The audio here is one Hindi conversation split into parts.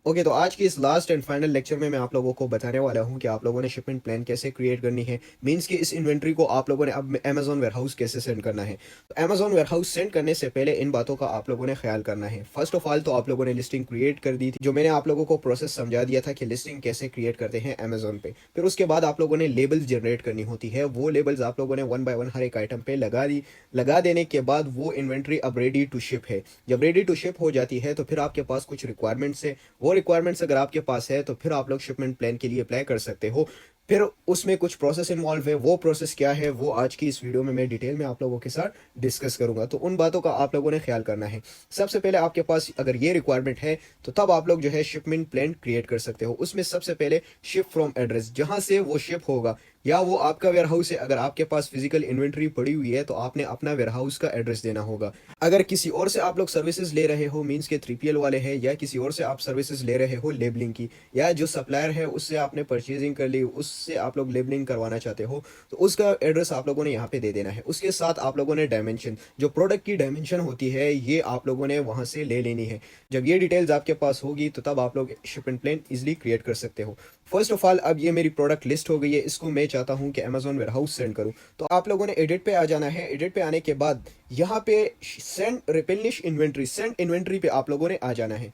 ओके, तो आज की इस लास्ट एंड फाइनल लेक्चर में मैं आप लोगों को बताने वाला हूं कि आप लोगों ने शिपमेंट प्लान कैसे क्रिएट करनी है। मींस कि इस इन्वेंट्री को आप लोगों ने अब अमेजोन वेयरहाउस कैसे सेंड करना है। तो अमेजोन वेयरहाउस सेंड करने से पहले इन बातों का आप लोगों ने ख्याल करना है। फर्स्ट ऑफ ऑल तो आप लोगों ने लिस्टिंग क्रिएट कर दी थी, जो मैंने आप लोगों को प्रोसेस समझा दिया था कि लिस्टिंग कैसे क्रिएट करते हैं अमेजोन पे। फिर उसके बाद आप लोगों ने लेबल्स जनरेट करनी होती है। वो लेबल्स आप लोगों ने वन बाय वन हर एक आइटम पे लगा दी। लगा देने के बाद वो इन्वेंट्री अब रेडी टू शिप है। जब रेडी टू शिप हो जाती है तो फिर आपके पास कुछ रिक्वायरमेंट्स है। वो रिक्वायरमेंट्स अगर आपके पास है तो फिर आप लोग शिपमेंट प्लान के लिए अप्लाई कर सकते हो। फिर उसमें कुछ प्रोसेस इन्वॉल्व है। वो प्रोसेस क्या है वो आज की इस वीडियो में मैं डिटेल में आप लोगों के साथ डिस्कस करूंगा, तो उन बातों का आप लोगों ने ख्याल करना है। सबसे पहले आपके पास अगर ये रिक्वायरमेंट है तो तब आप लोग जो है शिपमेंट प्लान क्रिएट कर सकते हो। उसमें सबसे पहले शिप फ्रॉम एड्रेस, जहां से वो शिप होगा या वो आपका वेयरहाउस है। अगर आपके पास फिजिकल इन्वेंट्री पड़ी हुई है तो आपने अपना वेयरहाउस का एड्रेस देना होगा। अगर किसी और से आप लोग सर्विसेज ले रहे हो, मींस के 3PL वाले हैं, या किसी और से आप सर्विसेज ले रहे हो लेबलिंग की, या जो सप्लायर है उससे आपने परचेजिंग कर ली, उससे आप लोग लेबलिंग करवाना चाहते हो, तो उसका एड्रेस आप लोगों ने यहाँ पे दे देना है। उसके साथ आप लोगों ने डायमेंशन, जो प्रोडक्ट की डायमेंशन होती है, ये आप लोगों ने वहां से ले लेनी है। जब ये डिटेल्स आपके पास होगी तो तब आप लोग शिपमेंट प्लान इजिली क्रिएट कर सकते हो। फर्स्ट ऑफ ऑल, अब ये मेरी प्रोडक्ट लिस्ट हो गई है, इसको मैं चाहता हूँ कि अमेजोन वेयरहाउस सेंड करूँ। तो आप लोगों ने एडिट पे आ जाना है। एडिट पे आने के बाद यहाँ पे send replenish inventory, send inventory पे आप लोगों ने आ जाना है।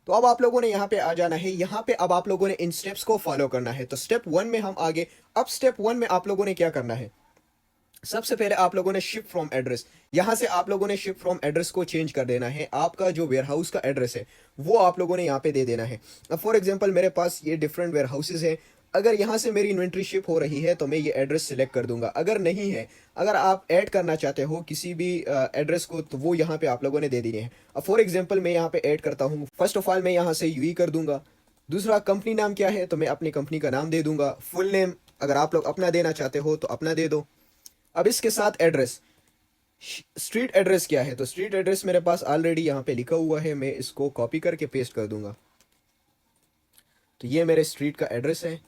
तो अब आप लोगों ने यहाँ पे आ जाना है। यहाँ पे अब आप लोगों ने इन स्टेप्स को फॉलो करना है। तो स्टेप 1 में हम आगे। अब स्टेप 1 में आप लोगों ने क्या करना है, सबसे पहले आप लोगों ने शिप फ्रॉम एड्रेस, यहां से आप लोगों ने शिप फ्रॉम एड्रेस को चेंज कर देना है। आपका जो वेयरहाउस का एड्रेस है वो आप लोगों ने यहाँ पे दे देना है। अब फॉर एग्जांपल मेरे पास ये डिफरेंट वेयरहाउसेस है। अगर यहाँ से मेरी इन्वेंट्री शिप हो रही है तो मैं ये एड्रेस सिलेक्ट कर दूंगा। अगर नहीं है, अगर आप ऐड करना चाहते हो किसी भी एड्रेस को, तो वो यहाँ पे आप लोगों ने दे देनी है। अब फॉर एग्जाम्पल मैं यहाँ पे ऐड करता हूँ। फर्स्ट ऑफ ऑल मैं यहाँ से यूई कर दूंगा। दूसरा, कंपनी नाम क्या है तो मैं अपनी कंपनी का नाम दे दूंगा। फुल नेम अगर आप लोग अपना देना चाहते हो तो अपना दे दो। अब इसके साथ एड्रेस, स्ट्रीट एड्रेस क्या है, तो स्ट्रीट एड्रेस मेरे पास ऑलरेडी यहाँ पे लिखा हुआ है। मैं इसको कॉपी करके पेस्ट कर दूंगा। तो ये मेरे स्ट्रीट का एड्रेस है।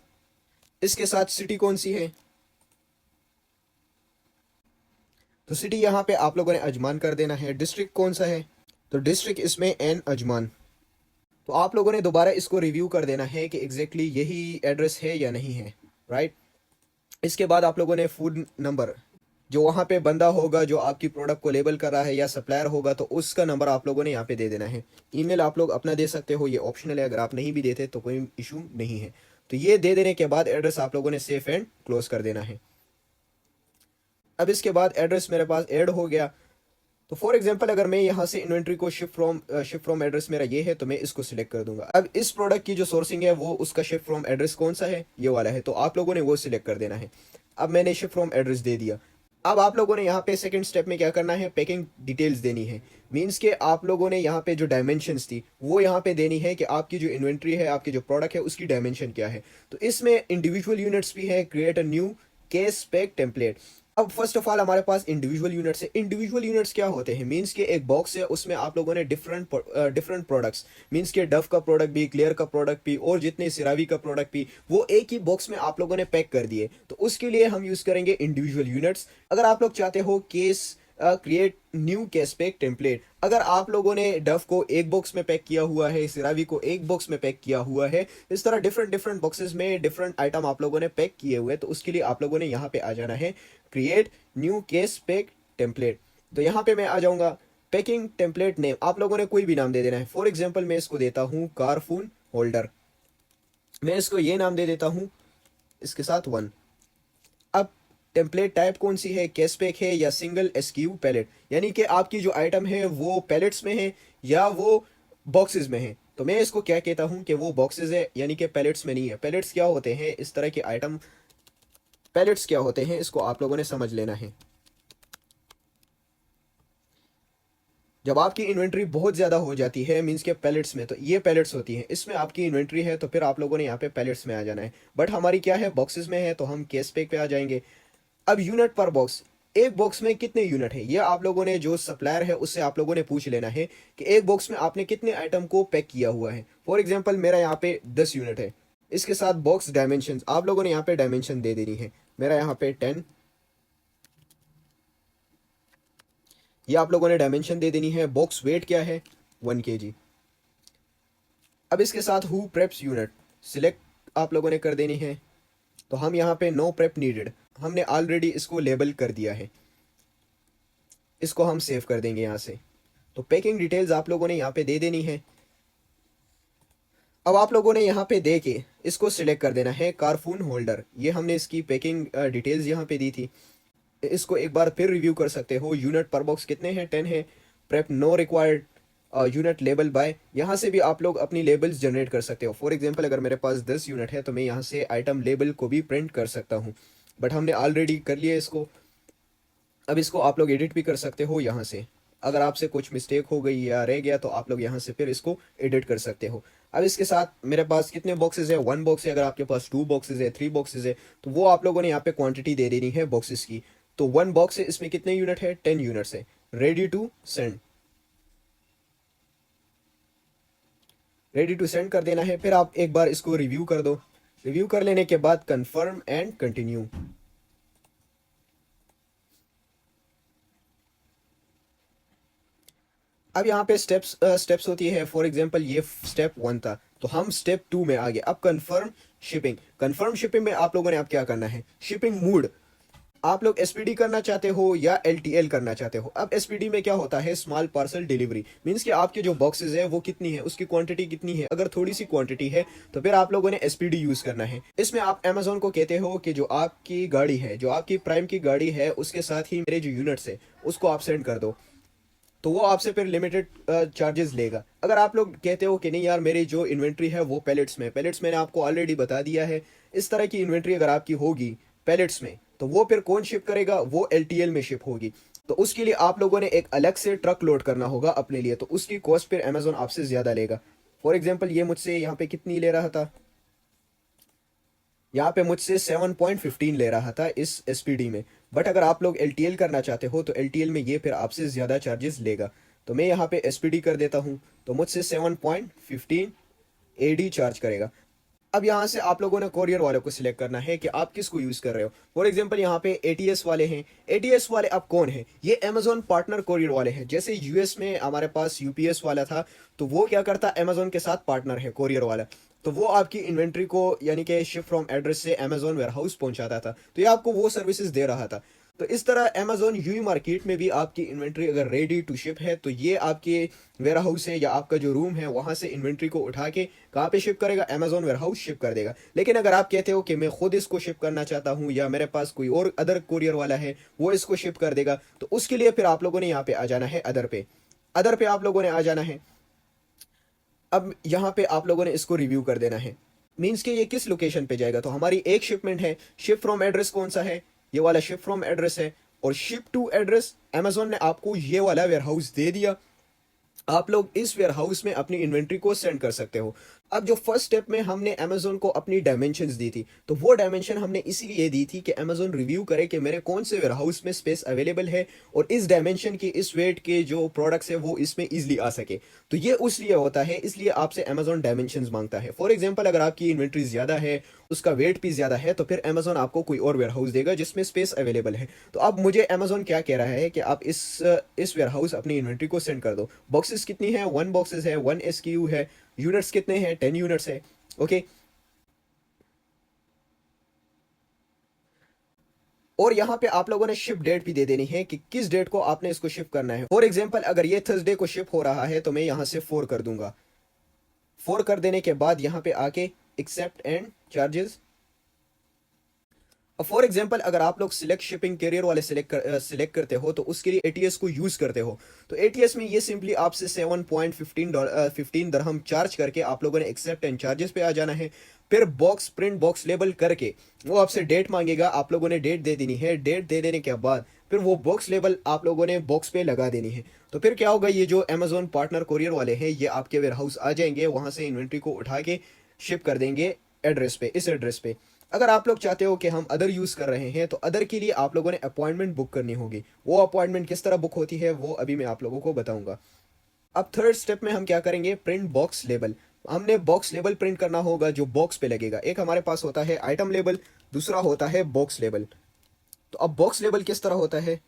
इसके साथ सिटी कौन सी है, तो सिटी यहाँ पे आप लोगों ने अजमान कर देना है। डिस्ट्रिक्ट कौन सा है, तो डिस्ट्रिक्ट इसमें एन अजमान। तो आप लोगों ने दोबारा इसको रिव्यू कर देना है कि एग्जैक्टली यही एड्रेस है या नहीं है, राइट। इसके बाद आप लोगों ने फूड नंबर, जो वहाँ पे बंदा होगा जो आपकी प्रोडक्ट को लेबल कर रहा है, या सप्लायर होगा, तो उसका नंबर आप लोगों ने यहाँ पे दे देना है। ईमेल आप लोग अपना दे सकते हो, ये ऑप्शनल है। अगर आप नहीं भी देते तो कोई इशू नहीं है। तो ये दे देने के बाद एड्रेस आप लोगों ने सेफ एंड क्लोज कर देना है। अब इसके बाद एड्रेस मेरे पास ऐड हो गया। तो फॉर एग्जांपल अगर मैं यहाँ से इन्वेंट्री को शिप फ्रॉम एड्रेस मेरा ये है तो मैं इसको सिलेक्ट कर दूंगा। अब इस प्रोडक्ट की जो सोर्सिंग है वो उसका शिप फ्रॉम एड्रेस कौन सा है, ये वाला है, तो आप लोगों ने वो सिलेक्ट कर देना है। अब मैंने शिप फ्रॉम एड्रेस दे दिया। अब आप लोगों ने यहाँ पे सेकंड स्टेप में क्या करना है, पैकिंग डिटेल्स देनी है। मींस के आप लोगों ने यहाँ पे जो डायमेंशंस थी वो यहाँ पे देनी है कि आपकी जो इन्वेंट्री है, आपकी जो प्रोडक्ट है, उसकी डायमेंशन क्या है। तो इसमें इंडिविजुअल यूनिट्स भी है। Create a new case pack template. अब फर्स्ट ऑफ ऑल हमारे पास इंडिविजुअल यूनिट्स है। इंडिविजुअल यूनिट्स क्या होते हैं, मींस के एक बॉक्स है, उसमें आप लोगों ने डिफरेंट प्रोडक्ट्स, मींस के डव का प्रोडक्ट भी, क्लियर का प्रोडक्ट भी, और जितने सिरावी का प्रोडक्ट भी, वो एक ही बॉक्स में आप लोगों ने पैक कर दिए। तो उसके लिए हम यूज करेंगे इंडिविजुअल यूनिट्स। अगर आप लोग चाहते हो case create new case pack template, अगर आप लोगों ने डव को एक बॉक्स में पैक किया हुआ है, सिरावी को एक बॉक्स में पैक किया हुआ है, इस तरह डिफरेंट डिफरेंट बॉक्सेस में डिफरेंट आइटम आप लोगों ने पैक किए हुए हैं, तो उसके लिए आप लोगों ने यहाँ पे आ जाना है create new case pack template. तो यहाँ पे मैं आ जाऊंगा। पैकिंग टेम्पलेट नेम आप लोगों ने कोई भी नाम दे देना है। फॉर एग्जाम्पल मैं इसको देता हूँ कारफून होल्डर। मैं इसको ये नाम दे देता हूँ, इसके साथ 1। अब टेम्पलेट टाइप कौन सी है, केस पैक है या सिंगल एसक्यू पैलेट, यानी कि आपकी जो आइटम है वो पैलेट्स में है या वो बॉक्सेस में है। तो मैं इसको क्या कहता हूँ कि वो बॉक्सेस है, यानी कि पैलेट्स में नहीं है। पैलेट्स क्या होते हैं, इस तरह के आइटम, पैलेट्स क्या होते हैं इसको आप लोगों ने समझ लेना है। जब आपकी इन्वेंट्री बहुत ज़्यादा हो जाती है, मींस के पैलेट्स में, तो ये पैलेट्स होती हैं, इसमें आपकी इन्वेंट्री है, तो फिर आप लोगों ने यहाँ पे पैलेट्स में आ जाना है। बट हमारी क्या है, बॉक्सेस में है, तो हम केस पैक पे आ जाएंगे। अब यूनिट पर बॉक्स, एक बॉक्स में कितने यूनिट है, ये आप लोगों ने जो सप्लायर है उससे आप लोगों ने पूछ लेना है कि एक बॉक्स में आपने कितने आइटम को पैक किया हुआ है। फॉर एग्जाम्पल मेरा यहाँ पे 10 यूनिट है। इसके साथ बॉक्स डायमेंशन आप लोगों ने यहाँ पे डायमेंशन दे देनी है। मेरा यहाँ पे 10, ये आप लोगों ने डायमेंशन दे देनी है। बॉक्स वेट क्या है, 1 kg। अब इसके साथ हु प्रेप्स यूनिट सिलेक्ट आप लोगों ने कर देनी है। तो हम यहाँ पे नो प्रेप नीडेड, हमने ऑलरेडी इसको लेबल कर दिया है, इसको हम सेव कर देंगे यहाँ से। तो पैकिंग डिटेल्स आप लोगों ने यहाँ पे दे देनी है। अब आप लोगों ने यहाँ पे दे के इसको सिलेक्ट कर देना है कारफून होल्डर। ये हमने इसकी पैकिंग डिटेल्स यहाँ पे दी थी। इसको एक बार फिर रिव्यू कर सकते हो। यूनिट पर बॉक्स कितने हैं, 10 है। Prep no required unit label by, यहाँ से भी आप लोग अपनी लेबल्स जनरेट कर सकते हो। फॉर एग्जांपल अगर मेरे पास 10 यूनिट है तो मैं यहाँ से आइटम लेबल को भी प्रिंट कर सकता हूँ, बट हमने ऑलरेडी कर लिया इसको। अब इसको आप लोग एडिट भी कर सकते हो यहाँ से। अगर आपसे कुछ मिस्टेक हो गई या रह गया तो आप लोग यहाँ से फिर इसको एडिट कर सकते हो। अब इसके साथ मेरे पास कितने बॉक्सेस है, 1 बॉक्स है। अगर आपके पास 2 बॉक्सेस है, 3 बॉक्सेस है, तो वो आप लोगों ने यहाँ पे क्वांटिटी दे देनी है बॉक्सेस की। तो 1 बॉक्स है, इसमें कितने यूनिट है, 10 यूनिट्स है। Ready to send, ready to send कर देना है। फिर आप एक बार इसको रिव्यू कर दो। रिव्यू कर लेने के बाद कंफर्म एंड कंटिन्यू। अब यहाँ पे स्टेप्स होती है। फॉर एग्जांपल ये स्टेप 1 था, तो हम स्टेप 2 में आ गए। अब कंफर्म शिपिंग, कंफर्म शिपिंग में आप लोगों ने अब क्या करना है, शिपिंग मूड आप लोग एसपीडी करना चाहते हो या एलटीएल करना चाहते हो। अब एसपीडी में क्या होता है, स्मॉल पार्सल डिलीवरी, मींस कि आपके जो बॉक्सेस है वो कितनी है, उसकी क्वांटिटी कितनी है। अगर थोड़ी सी क्वांटिटी है तो फिर आप लोगों ने एसपीडी यूज करना है। इसमें आप अमेजोन को कहते हो कि जो आपकी गाड़ी है, जो आपकी प्राइम की गाड़ी है, उसके साथ ही मेरे जो यूनिट्स है उसको आप सेंड कर दो, तो वो आपसे फिर लिमिटेड चार्जेस लेगा। अगर आप लोग कहते हो कि नहीं यार मेरी जो इन्वेंट्री है वो पैलेट्स में, पैलेट्स मैंने आपको ऑलरेडी बता दिया है। इस तरह की इन्वेंट्री अगर आपकी होगी पैलेट्स में, तो वो फिर कौन शिप करेगा, वो एलटीएल में शिप होगी। तो उसके लिए आप लोगों ने एक अलग से ट्रक लोड करना होगा अपने लिए, तो उसकी कॉस्ट फिर अमेजोन आपसे ज्यादा लेगा। फॉर एग्जाम्पल ये मुझसे यहाँ पे कितनी ले रहा था, यहाँ पे मुझसे 7.15 ले रहा था इस एसपीडी में। बट अगर आप लोग एलटीएल करना चाहते हो तो एलटीएल में ये फिर आपसे ज़्यादा चार्जेस लेगा। तो मैं यहाँ पे एसपीडी कर देता हूँ, तो मुझसे 7.15 एडी चार्ज करेगा। अब यहाँ से आप लोगों ने कोरियर वाले को सिलेक्ट करना है कि आप किसको यूज कर रहे हो। फॉर एग्जांपल यहाँ पे एटीएस वाले हैं। एटीएस वाले अब कौन है, ये अमेजोन पार्टनर कोरियर वाले हैं। जैसे यूएस में हमारे पास यूपीएस वाला था, तो वो क्या करता, अमेजोन के साथ पार्टनर है कोरियर वाला। तो वो आपकी इन्वेंट्री को यानी कि शिप फ्रॉम एड्रेस से अमेजोन वेयरहाउस पहुंचाता था, तो ये आपको वो सर्विसेज दे रहा था। तो इस तरह अमेजोन यूई मार्केट में भी आपकी इन्वेंट्री अगर रेडी टू शिप है, तो ये आपके वेयर हाउस है या आपका जो रूम है वहां से इन्वेंट्री को उठा के कहाँ पे शिप करेगा, अमेजोन वेयर हाउस शिप कर देगा। लेकिन अगर आप कहते हो कि मैं खुद इसको शिप करना चाहता हूँ या मेरे पास कोई और अदर कोरियर वाला है वो इसको शिप कर देगा, तो उसके लिए फिर आप लोगों ने यहाँ पे आ जाना है अदर पे। अदर पे आप लोगों ने आ जाना है। अब यहाँ पे आप लोगों ने इसको रिव्यू कर देना है, मीन्स कि ये किस लोकेशन पे जाएगा। तो हमारी एक शिपमेंट है, शिप फ्रॉम एड्रेस कौन सा है, ये वाला शिप फ्रॉम एड्रेस है। और शिप टू एड्रेस अमेजोन ने आपको ये वाला वेयरहाउस दे दिया, आप लोग इस वेयरहाउस में अपनी इन्वेंट्री को सेंड कर सकते हो। अब जो फर्स्ट स्टेप में हमने अमेजोन को अपनी डायमेंशंस दी थी, तो वो डायमेंशन हमने इसीलिए दी थी कि अमेजोन रिव्यू करे कि मेरे कौन से वेयरहाउस में स्पेस अवेलेबल है और इस डायमेंशन की, इस वेट के जो प्रोडक्ट्स है वो इसमें इजिली आ सके। तो ये उसलिए होता है, इसलिए आपसे अमेजोन डायमेंशंस मांगता है। फॉर एग्जाम्पल अगर आपकी इन्वेंट्री ज्यादा है, उसका वेट भी ज्यादा है, तो फिर अमेजोन आपको कोई और वेयरहाउस देगा जिसमें स्पेस अवेलेबल है। तो अब मुझे अमेजोन क्या कह रहा है कि आप इस वेयरहाउस अपनी इन्वेंट्री को सेंड कर दो। बॉक्सेस कितनी है, 1 बॉक्सेस है, 1 एसक्यू है। यूनिट्स कितने हैं, 10 यूनिट्स है। ओके, और यहाँ पे आप लोगों ने शिप डेट भी दे देनी है कि किस डेट को आपने इसको शिप करना है। फॉर एग्जांपल अगर ये थर्सडे को शिप हो रहा है तो मैं यहाँ से 4 कर दूंगा। 4 कर देने के बाद यहाँ पे आके accept and charges. For example अगर आप लोग सिलेक्ट शिपिंग कैरियर वाले सिलेक्ट करते हो तो उसके लिए एटीएस को यूज करते हो, तो एटीएस में ये सिंपली आपसे 7.15 दरहम चार्ज करके आप लोगों ने एक्सेप्ट एंड चार्जेस पे आ जाना है। फिर बॉक्स प्रिंट, बॉक्स लेबल करके वो आपसे डेट मांगेगा, आप लोगों ने डेट दे देनी है। डेट दे देने के बाद फिर वो बॉक्स लेबल आप लोगों ने बॉक्स पे लगा देनी है। तो फिर क्या होगा, ये जो अमेजोन पार्टनर कोरियर वाले हैं ये आपके वेयर हाउस आ जाएंगे, वहां से इन्वेंट्री को उठा के शिप कर देंगे एड्रेस पे, इस एड्रेस पे। अगर आप लोग चाहते हो कि हम अदर यूज कर रहे हैं तो अदर के लिए आप लोगों ने अपॉइंटमेंट बुक करनी होगी। वो अपॉइंटमेंट किस तरह बुक होती है वो अभी मैं आप लोगों को बताऊंगा। अब थर्ड स्टेप में हम क्या करेंगे, प्रिंट बॉक्स लेबल। हमने बॉक्स लेबल प्रिंट करना होगा जो बॉक्स पे लगेगा। एक हमारे पास होता है आइटम लेबल, दूसरा होता है बॉक्स लेबल। तो अब बॉक्स लेबल किस तरह होता है,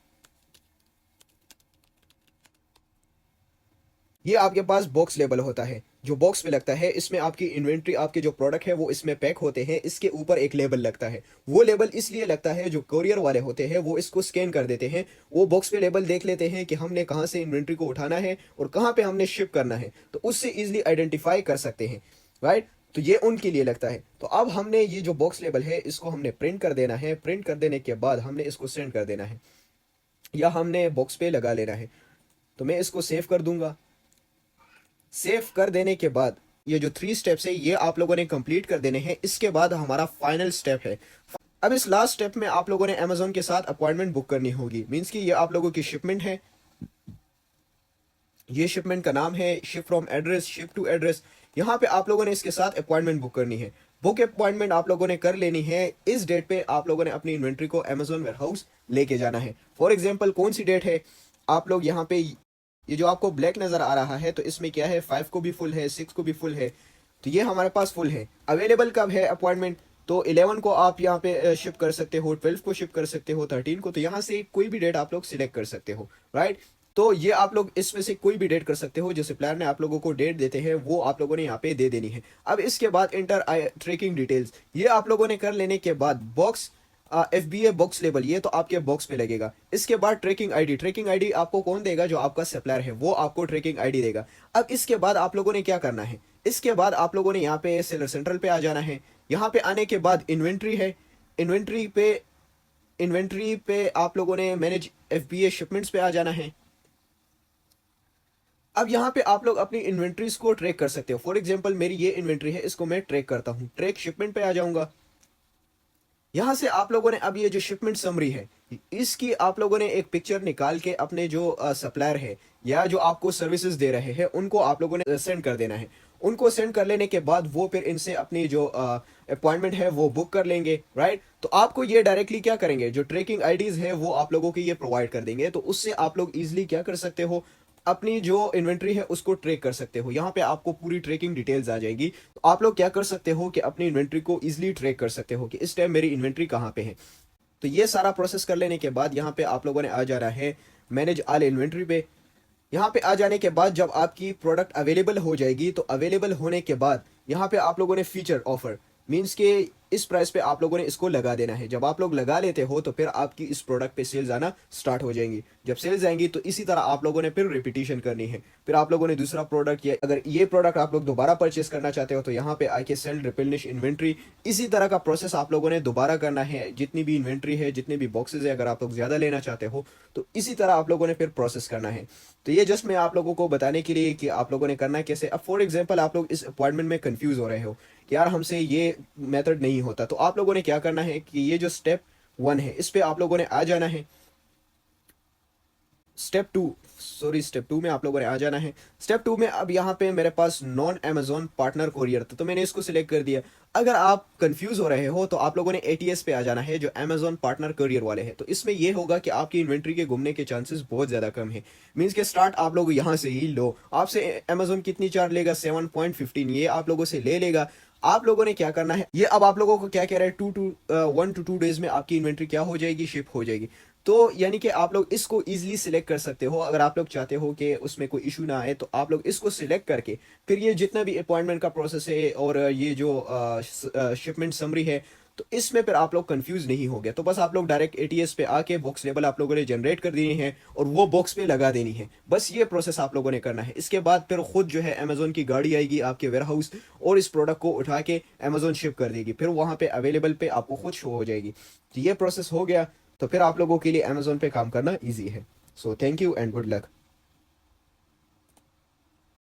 ये आपके पास बॉक्स लेबल होता है, जो बॉक्स में लगता है। इसमें आपकी इन्वेंट्री, आपके जो प्रोडक्ट है वो इसमें पैक होते हैं। इसके ऊपर एक लेबल लगता है। वो लेबल इसलिए लगता है, जो कोरियर वाले होते हैं वो इसको स्कैन कर देते हैं। वो बॉक्स पे लेबल देख लेते हैं कि हमने कहाँ से इन्वेंट्री को उठाना है और कहाँ पे हमने शिप करना है, तो उससे इजिली आइडेंटिफाई कर सकते हैं, राइट। तो ये उनके लिए लगता है। तो अब हमने ये जो बॉक्स लेबल है इसको हमने प्रिंट कर देना है। प्रिंट कर देने के बाद हमने इसको सेंड कर देना है, या हमने बॉक्स पे लगा लेना है। तो मैं इसको सेव कर दूंगा। सेव कर देने के बाद ये जो 3 स्टेप्स है ये आप लोगों ने कंप्लीट कर देने हैं। इसके बाद हमारा फाइनल स्टेप है। अब इस लास्ट स्टेप में आप लोगों ने अमेजोन के साथ अपॉइंटमेंट बुक करनी होगी। मींस कि ये आप लोगों की शिपमेंट है। ये शिपमेंट का नाम है ship from address, ship to address. यहाँ पे आप लोगों ने इसके साथ अपॉइंटमेंट बुक करनी है। बुक अपॉइंटमेंट आप लोगों ने कर लेनी है। इस डेट पे आप लोगों ने अपनी इन्वेंट्री को अमेजोन वेयरहाउस लेके जाना है। फॉर एग्जाम्पल कौन सी डेट है, आप लोग यहाँ पे ये जो आपको ब्लैक नजर आ रहा है, तो इसमें क्या है, 5 को भी फुल है, 6 को भी फुल है। तो ये हमारे पास फुल है। अवेलेबल कब है अपॉइंटमेंट, तो 11 को आप यहाँ पे शिप कर सकते हो, 12 को शिप कर सकते हो, 13 को। तो यहाँ से कोई भी डेट आप लोग सिलेक्ट कर सकते हो, राइट। तो ये आप लोग इसमें से कोई भी डेट कर सकते हो। जो सप्लायर ने आप लोगों को डेट देते हैं वो आप लोगों ने यहाँ पे दे देनी है। अब इसके बाद इंटर ट्रैकिंग डिटेल्स, ये आप लोगों ने कर लेने के बाद बॉक्स FBA बॉक्स लेबल, ये तो आपके बॉक्स पे लगेगा। इसके बाद ट्रैकिंग आईडी, ट्रैकिंग आईडी आपको कौन देगा, जो आपका सप्लायर है वो आपको ट्रैकिंग आईडी देगा। अब इसके बाद आप लोगों ने क्या करना है, इसके बाद आप लोगों ने यहाँ पे सेलर सेंट्रल पे आ जाना है। यहाँ पे आने के बाद इन्वेंट्री है, इन्वेंट्री पे आप लोगों ने मैनेज FBA शिपमेंट्स पे आ जाना है। अब यहाँ पे आप लोग अपनी इन्वेंट्रीज को ट्रैक कर सकते हो। फॉर एग्जांपल मेरी ये इन्वेंट्री है, इसको मैं ट्रैक करता हूँ। ट्रैक शिपमेंट पे आ जाऊंगा। यहां से आप लोगों ने अब ये जो शिपमेंट समरी है, इसकी आप लोगों ने एक पिक्चर निकाल के अपने जो सप्लायर है या जो आपको सर्विसेज दे रहे हैं उनको आप लोगों ने सेंड कर देना है। उनको सेंड कर लेने के बाद वो फिर इनसे अपनी जो अपॉइंटमेंट है वो बुक कर लेंगे, राइट। तो आपको ये डायरेक्टली क्या करेंगे, जो ट्रैकिंग आईडीज है वो आप लोगों को ये प्रोवाइड कर देंगे। तो उससे आप लोग इजिली क्या कर सकते हो, अपनी जो इन्वेंट्री है उसको ट्रैक कर सकते हो। यहाँ पे आपको पूरी ट्रैकिंग डिटेल्स आ जाएगी। तो आप लोग क्या कर सकते हो कि अपनी इन्वेंट्री को इजिली ट्रैक कर सकते हो कि इस टाइम मेरी इन्वेंट्री कहाँ पे है। तो ये सारा प्रोसेस कर लेने के बाद यहाँ पे आप लोगों ने आ जाना है मैनेज ऑल इन्वेंट्री पे। यहाँ पे आ जाने के बाद जब आपकी प्रोडक्ट अवेलेबल हो जाएगी, तो अवेलेबल होने के बाद यहाँ पे आप लोगों ने फीचर ऑफर, मीन्स के इस प्राइस पे आप लोगों ने इसको लगा देना है। जब आप लोग लगा लेते हो तो फिर आपकी इस प्रोडक्ट पे सेल्स आना स्टार्ट हो जाएंगी। जब सेल्स आएंगी तो इसी तरह आप लोगों ने फिर रिपीटिशन करनी है। फिर आप लोगों ने दूसरा प्रोडक्ट, या अगर ये प्रोडक्ट आप लोग दोबारा परचेस करना चाहते हो तो यहाँ पे आके सेल रिप्लेनिश इन्वेंट्री, इसी तरह का प्रोसेस आप लोगों ने दोबारा करना है। जितनी भी इन्वेंट्री है, जितने भी बॉक्सेस है, अगर आप लोग ज्यादा लेना चाहते हो तो इसी तरह आप लोगों ने फिर प्रोसेस करना है। तो ये जस्ट मैं आप लोगों को बताने के लिए कि आप लोगों ने करना कैसे। अब फॉर एग्जाम्पल आप लोग इस अपॉइंटमेंट में कंफ्यूज हो रहे हो कि यार हमसे ये मेथड नहीं होता, तो आप लोगों ने क्या करना है कि ये जो स्टेप 1 है इस पे आप लोगों ने आ जाना है। स्टेप टू में आप लोगों ने आ जाना है। स्टेप 2 में अब यहाँ पे मेरे पास नॉन अमेजोन पार्टनर कोरियर था, तो मैंने इसको सिलेक्ट कर दिया। अगर आप कंफ्यूज हो रहे हो तो आप लोगों ने ATS पे आ जाना है, जो अमेजोन पार्टनर कोरियर वाले हैं। तो इसमें ये होगा कि आपकी इन्वेंट्री के घूमने के चांसेस बहुत ज्यादा कम है। मीन्स के स्टार्ट आप लोग यहाँ से ही लो। आपसे अमेजोन कितनी चार्ज लेगा, 7.15, ये आप लोगों से ले लेगा। आप लोगों ने क्या करना है, ये अब आप लोगों को क्या कह रहा है, 1 to 2 डेज में आपकी इन्वेंट्री क्या हो जाएगी, शिप हो जाएगी। तो यानी कि आप लोग इसको इजीली सिलेक्ट कर सकते हो। अगर आप लोग चाहते हो कि उसमें कोई इशू ना आए तो आप लोग इसको सिलेक्ट करके फिर ये जितना भी अपॉइंटमेंट का प्रोसेस है और ये जो शिपमेंट समरी है, तो इसमें फिर आप लोग कंफ्यूज नहीं हो गए। तो बस आप लोग डायरेक्ट ATS पे आके बॉक्स लेबल आप लोगों ने जनरेट कर देनी है और वो बॉक्स पे लगा देनी है। बस ये प्रोसेस आप लोगों ने करना है। इसके बाद फिर खुद जो है अमेजोन की गाड़ी आएगी आपके वेयर हाउस और इस प्रोडक्ट को उठा के अमेजोन शिप कर देगी। फिर वहां पे अवेलेबल पे आपको खुद शो हो जाएगी। तो ये प्रोसेस हो गया, तो फिर आप लोगों के लिए अमेजोन पे काम करना ईजी है। So thank you and good luck.